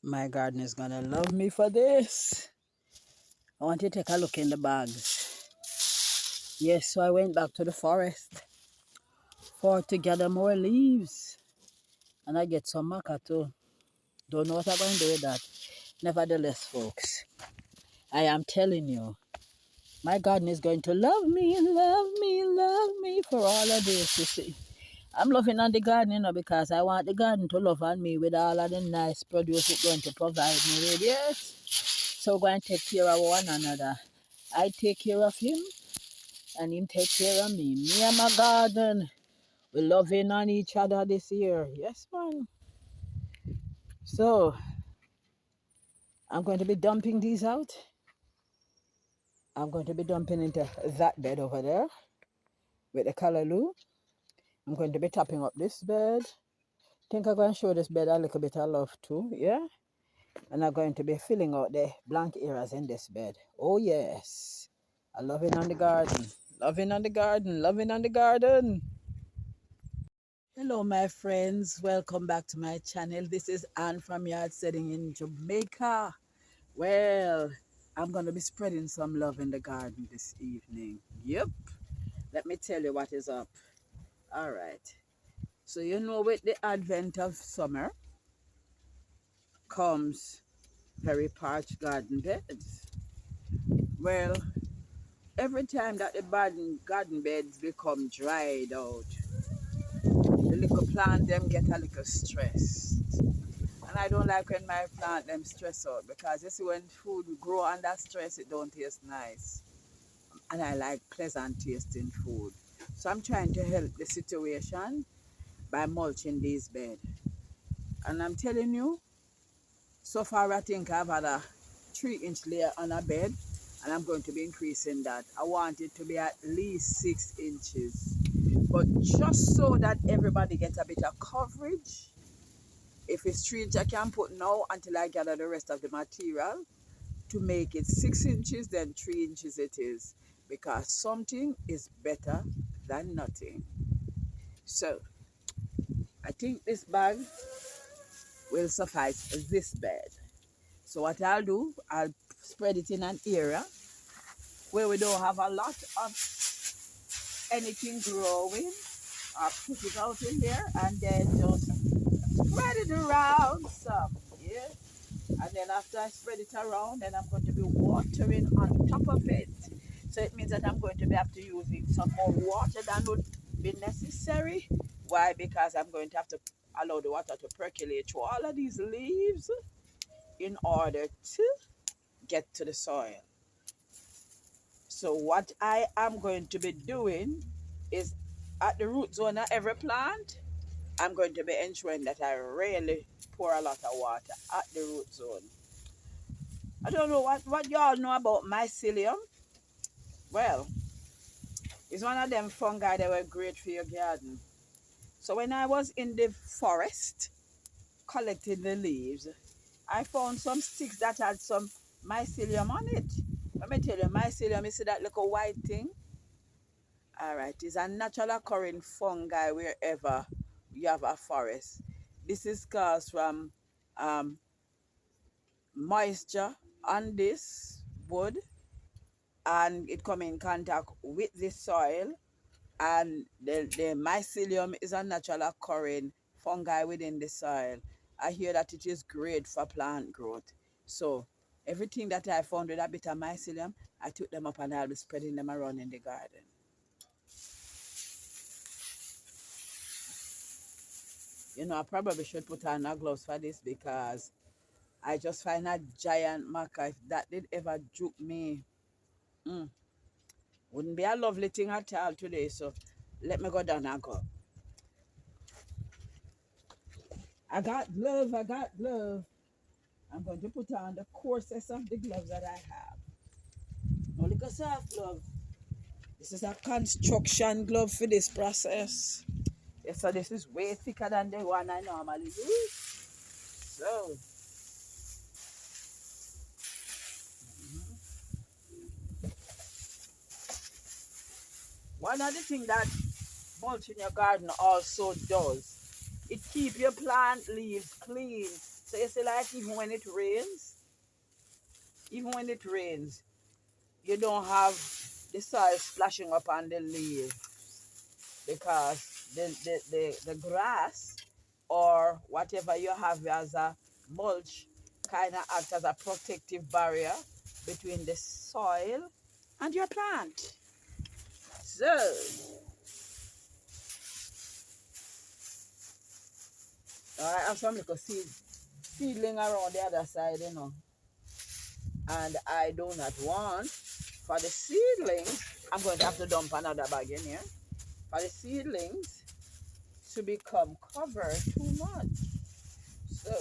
My garden is gonna love me for this. I want you to take a look in the bags. Yes, so I went back to the forest to gather more leaves. And I get some maca too. Don't know what I'm going to do with that. Nevertheless, folks, I am telling you, my garden is going to love me, love me, love me for all of this, you see. I'm loving on the garden, because I want the garden to love on me with all of the nice produce it's going to provide me with, yes. So we're going to take care of one another. I take care of him, and him take care of me. Me and my garden, we're loving on each other this year. Yes, man. So I'm going to be dumping these out. I'm going to be dumping into that bed over there with the callaloo. I'm going to be topping up this bed. I think I'm going to show this bed a little bit of love too, yeah? And I'm going to be filling out the blank areas in this bed. Oh yes. I love it on the garden. Loving on the garden. Loving on the garden. Hello my friends. Welcome back to my channel. This is Anne from Yard Setting in Jamaica. Well, I'm going to be spreading some love in the garden this evening. Yep. Let me tell you what is up. All right. So with the advent of summer comes very parched garden beds. Well, every time that the garden beds become dried out, the little plant them get a little stressed. And I don't like when my plant them stress out, because you see when food grow under stress, it don't taste nice. And I like pleasant tasting food. So I'm trying to help the situation by mulching these beds. And I'm telling you, so far I think I've had a 3-inch layer on a bed, and I'm going to be increasing that. I want it to be at least 6 inches. But just so that everybody gets a bit of coverage, if it's 3 inches I can put now until I gather the rest of the material to make it 6 inches, then 3 inches it is. Because something is better than nothing. So I think this bag will suffice this bed. So what I'll do, I'll spread it in an area where we don't have a lot of anything growing. I'll put it out in there and then just spread it around some. Yeah. And then after I spread it around, then I'm going to be watering on top of it. So it means that I'm going to be have to using some more water than would be necessary. Why? Because I'm going to have to allow the water to percolate through all of these leaves in order to get to the soil. So what I am going to be doing is, at the root zone of every plant, I'm going to be ensuring that I really pour a lot of water at the root zone. I don't know what y'all know about mycelium. Well, it's one of them fungi that were great for your garden. So when I was in the forest collecting the leaves, I found some sticks that had some mycelium on it. Let me tell you, mycelium, you see that little white thing? All right, it's a natural occurring fungi wherever you have a forest. This is caused from um, moisture on this wood, and it come in contact with the soil, and the mycelium is a natural occurring fungi within the soil. I hear that it is great for plant growth. So everything that I found with a bit of mycelium, I took them up and I'll be spreading them around in the garden. I probably should put on a gloves for this, because I just find a giant maca. If that did ever juke me, wouldn't be a lovely thing at all today. So let me go down and go. I got glove, I got glove. I'm going to put on the coarsest of the gloves that I have. No little soft glove. This is a construction glove for this process. Yes, so this is way thicker than the one I normally use. So one of the things that mulching your garden also does, it keeps your plant leaves clean. So you see, like even when it rains, you don't have the soil splashing up on the leaves because the grass or whatever you have as a mulch kind of acts as a protective barrier between the soil and your plant. So I have some little seedling around the other side, and I do not want for the seedlings. I'm going to have to dump another bag in here for the seedlings to become covered too much. So,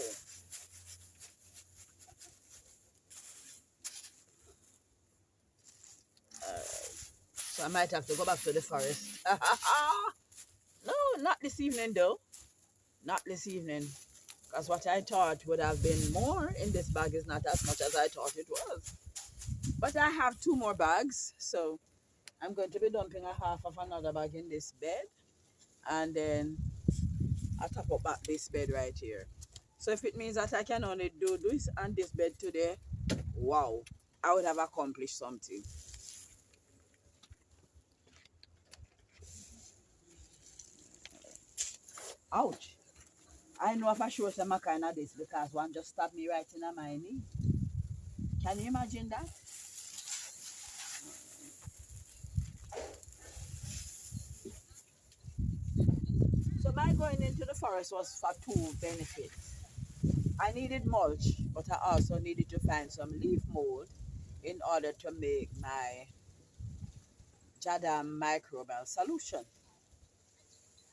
so I might have to go back to the forest. No, not this evening though. Not this evening. Because what I thought would have been more in this bag is not as much as I thought it was. But I have two more bags. So I'm going to be dumping a half of another bag in this bed. And then I'll top up back this bed right here. So if it means that I can only do this and this bed today, wow, I would have accomplished something. Ouch. I know if I show some kind of this because one just stabbed me right in my knee. Can you imagine that? So my going into the forest was for two benefits. I needed mulch, but I also needed to find some leaf mold in order to make my Jadam microbial solution.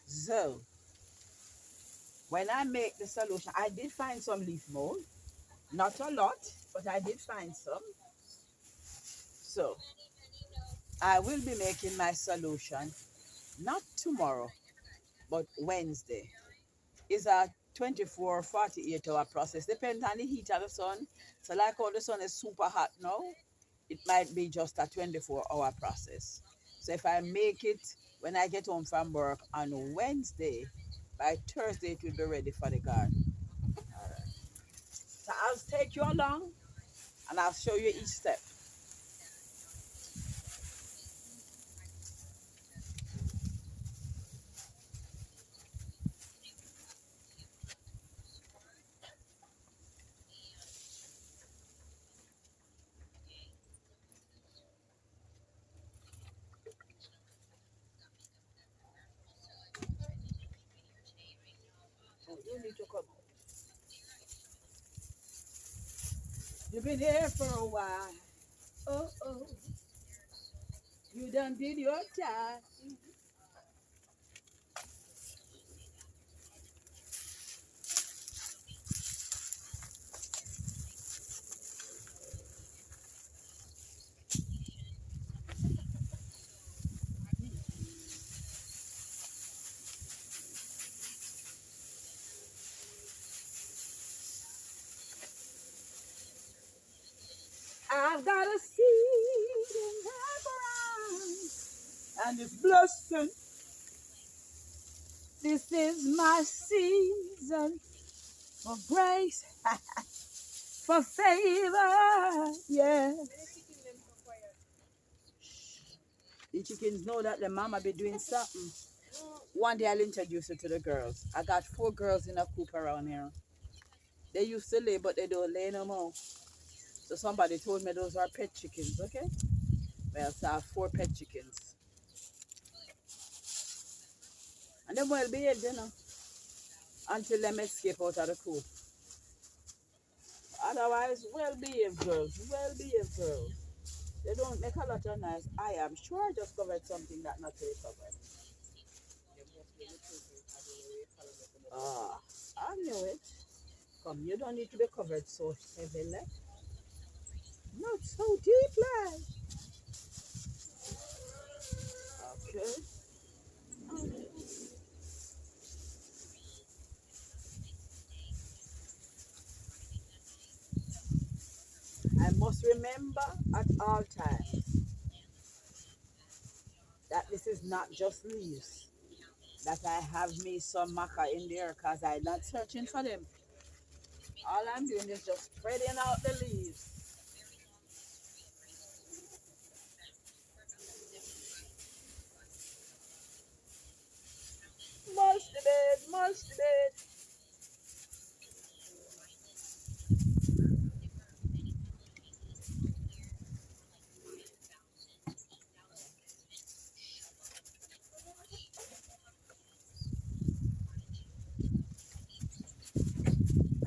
So when I make the solution, I did find some leaf mold. Not a lot, but I did find some. So I will be making my solution not tomorrow, but Wednesday. It's a 24, 48 hour process. Depends on the heat of the sun. So like how the sun is super hot now, it might be just a 24-hour process. So if I make it when I get home from work on Wednesday, by Thursday it will be ready for the garden. All right. So I'll take you along and I'll show you each step. Oh, you need to come. You've been here for a while. Oh, oh, you done did your time. I've got a seed in the ground, and it's blessing. This is my season for grace, for favor. Yeah. The chickens know that the mama be doing something. One day I'll introduce you to the girls. I got 4 girls in a coop around here. They used to lay, but they don't lay no more. So somebody told me those are pet chickens, okay? Well, so I have 4 pet chickens. And they well behaved, until them escape out of the coop. Otherwise, well behaved girls, well behaved girls. They don't make a lot of noise. I am sure I just covered something that not really covered. Ah, I knew it. Come, you don't need to be covered so heavily. Not so deeply. Okay. I must remember at all times that this is not just leaves. That I have me some maca in there because I'm not searching for them. All I'm doing is just spreading out the leaves. Mulch the bed, mulch the bed.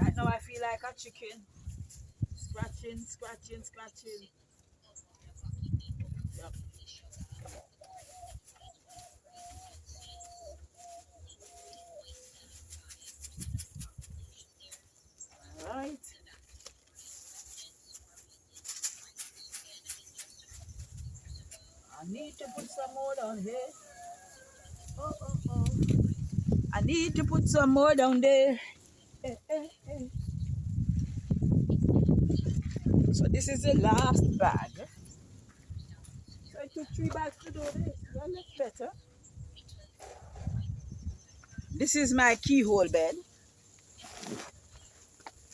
Right now I feel like a chicken. Scratching, scratching, scratching. Yep. Alright. I need to put some more down here. Oh, oh, oh. I need to put some more down there. Eh, eh, eh. So this is the last bag. So I took 3 bags to do this. Well, that's better. This is my keyhole bed.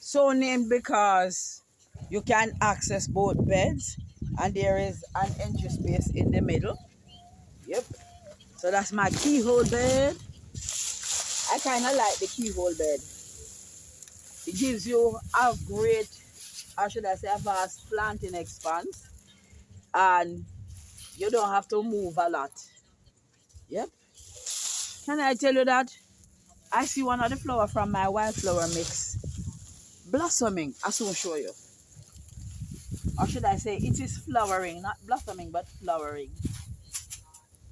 So named because you can access both beds and there is an entry space in the middle. Yep. So that's my keyhole bed. I kind of like the keyhole bed. It gives you a great, or should I say, a vast planting expanse, and you don't have to move a lot. Yep. Can I tell you that I see one of the flower from my wildflower mix blossoming? I will show you. Or should I say, it is flowering, not blossoming, but flowering.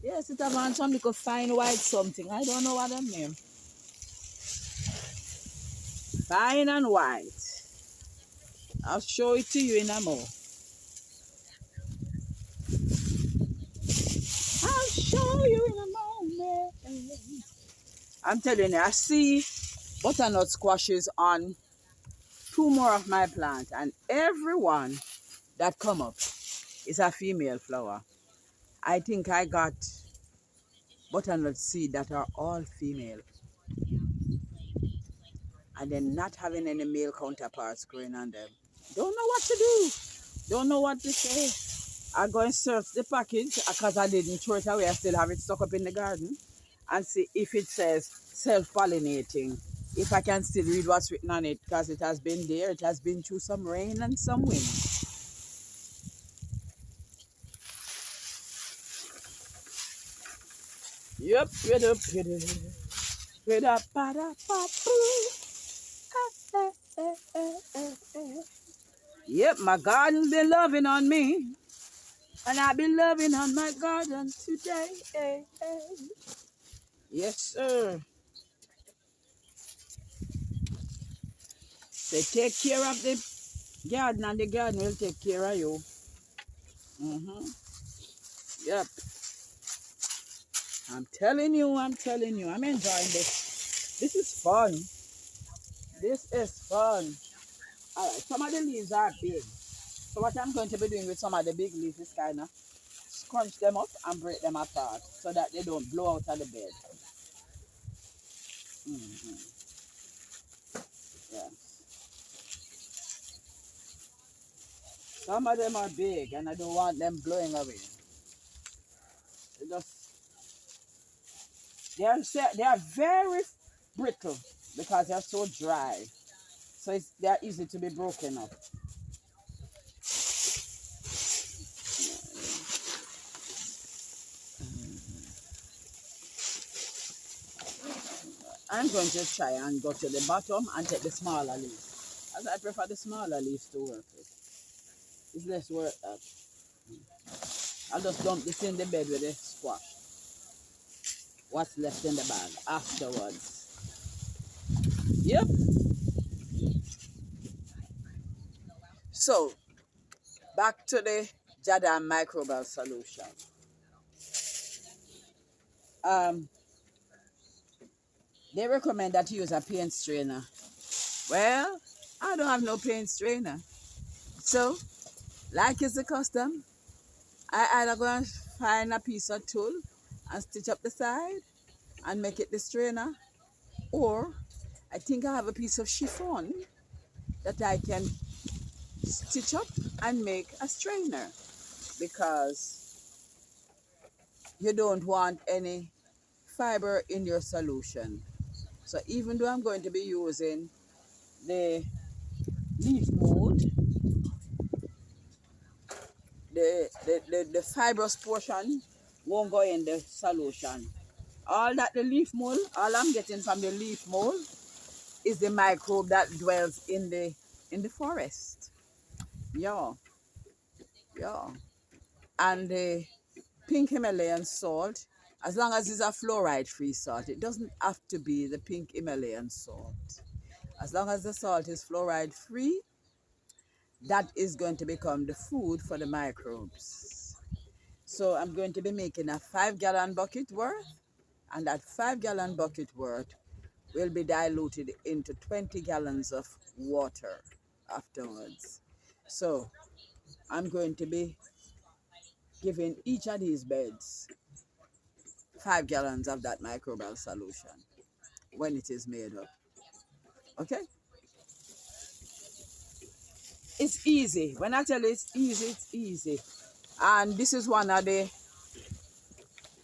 Yes, it have some little fine white something. I don't know what that name. Fine and white. I'll show it to you in a moment. I'll show you in a moment. I'm telling you, I see butternut squashes on 2 more of my plants, and every one that come up is a female flower. I think I got butternut seed that are all female, and then not having any male counterparts growing on them. Don't know what to do. Don't know what to say. I go and search the package because I didn't throw it away. I still have it stuck up in the garden and see if it says self-pollinating. If I can still read what's written on it because it has been there. It has been through some rain and some wind. Yep, yep, my garden's been loving on me. And I've been loving on my garden today. Yes, sir. They take care of the garden and the garden will take care of you. Mm-hmm. Yep. I'm telling you, I'm enjoying this. This is fun. This is fun. All right, some of the leaves are big. So what I'm going to be doing with some of the big leaves is kind of scrunch them up and break them apart so that they don't blow out of the bed. Mm-hmm. Yeah. Some of them are big and I don't want them blowing away. They just they are very brittle because they're so dry. So they're easy to be broken up. I'm going to try and go to the bottom and take the smaller leaves. As I prefer the smaller leaves to work with. It's less work that. I'll just dump this in the bed with the squash. What's left in the bag afterwards. Yep. So, back to the Jada microbial solution. Um, they recommend that you use a paint strainer. Well, I don't have no paint strainer. So, like is the custom, I either go and find a piece of tool and stitch up the side and make it the strainer, or I think I have a piece of chiffon that I can stitch up and make a strainer, because you don't want any fiber in your solution. So even though I'm going to be using the leaf mold, the fibrous portion won't go in the solution. All that the leaf mold, all I'm getting from the leaf mold is the microbe that dwells in the forest. Yeah, yeah. And the pink Himalayan salt, as long as it's a fluoride-free salt, it doesn't have to be the pink Himalayan salt. As long as the salt is fluoride-free, that is going to become the food for the microbes. So I'm going to be making a 5-gallon bucket worth, and that 5-gallon bucket worth will be diluted into 20 gallons of water afterwards. So I'm going to be giving each of these beds 5 gallons of that microbial solution when it is made up. Okay? It's easy. When I tell you it's easy, it's easy. And this is one of the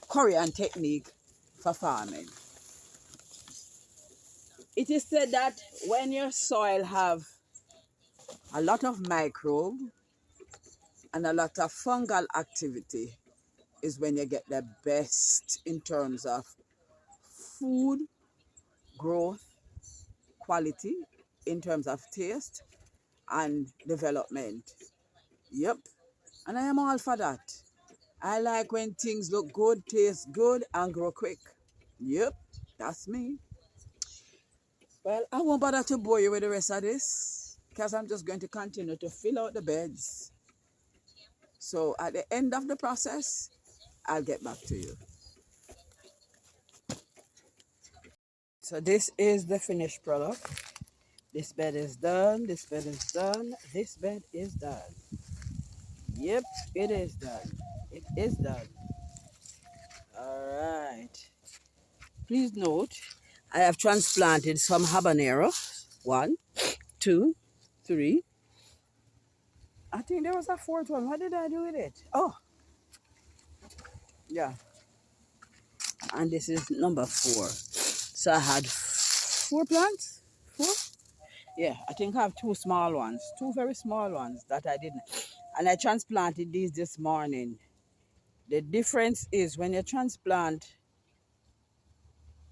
Korean technique for farming. It is said that when your soil have a lot of microbe and a lot of fungal activity is when you get the best in terms of food, growth, quality, in terms of taste and development. Yep. And I am all for that. I like when things look good, taste good, and grow quick. Yep, that's me. Well, I won't bother to bore you with the rest of this, because I'm just going to continue to fill out the beds. So at the end of the process, I'll get back to you. So this is the finished product. This bed is done, this bed is done, this bed is done. Yep, it is done. It is done. All right. Please note, I have transplanted some habanero. 1, 2, 3. I think there was a 4th one. What did I do with it? Oh, yeah. And this is number 4. So I had 4 plants. 4? Yeah, I think I have 2 small ones. 2 very small ones that I didn't. And I transplanted these this morning. The difference is when you transplant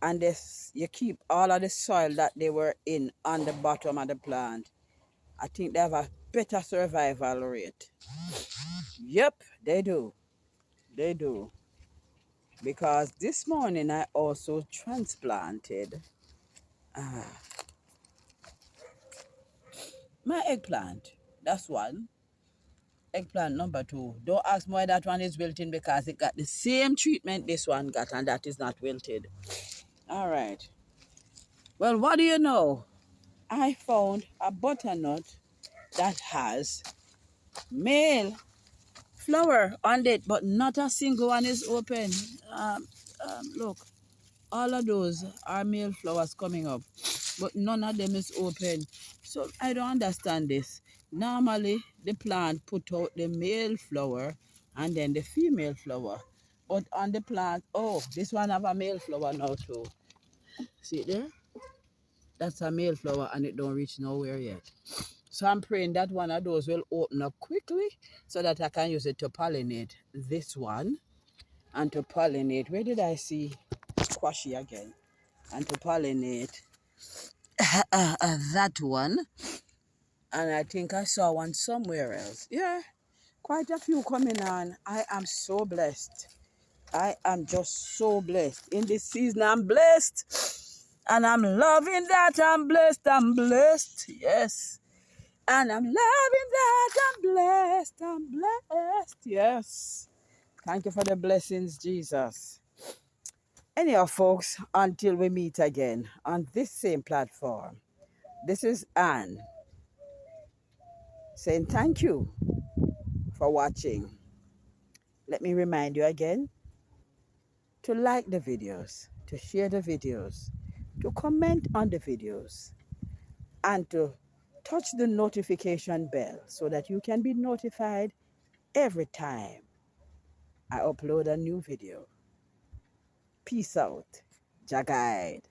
and this, you keep all of the soil that they were in on the bottom of the plant, I think they have a better survival rate. Yep, they do. They do. Because this morning I also transplanted my eggplant. That's one. Eggplant number 2. Don't ask me why that one is wilting, because it got the same treatment this one got, and that is not wilted. All right. Well, what do you know? I found a butternut that has male flower on it, but not a single one is open. Look, all of those are male flowers coming up, but none of them is open. So I don't understand this. Normally, the plant put out the male flower and then the female flower. But on the plant, oh, this one have a male flower now too. See it there? That's a male flower and it don't reach nowhere yet. So I'm praying that one of those will open up quickly so that I can use it to pollinate this one and to pollinate. Where did I see squashy again? And to pollinate that one. And I think I saw one somewhere else. Yeah, quite a few coming on. I am so blessed. I am just so blessed. In this season, I'm blessed. And I'm loving that I'm blessed. I'm blessed. Yes. And I'm loving that I'm blessed. I'm blessed. Yes. Thank you for the blessings, Jesus. Anyhow, folks, until we meet again on this same platform, this is Anne saying thank you for watching. Let me remind you again to like the videos, to share the videos, to comment on the videos, and to touch the notification bell so that you can be notified every time I upload a new video. Peace out. Jaguide.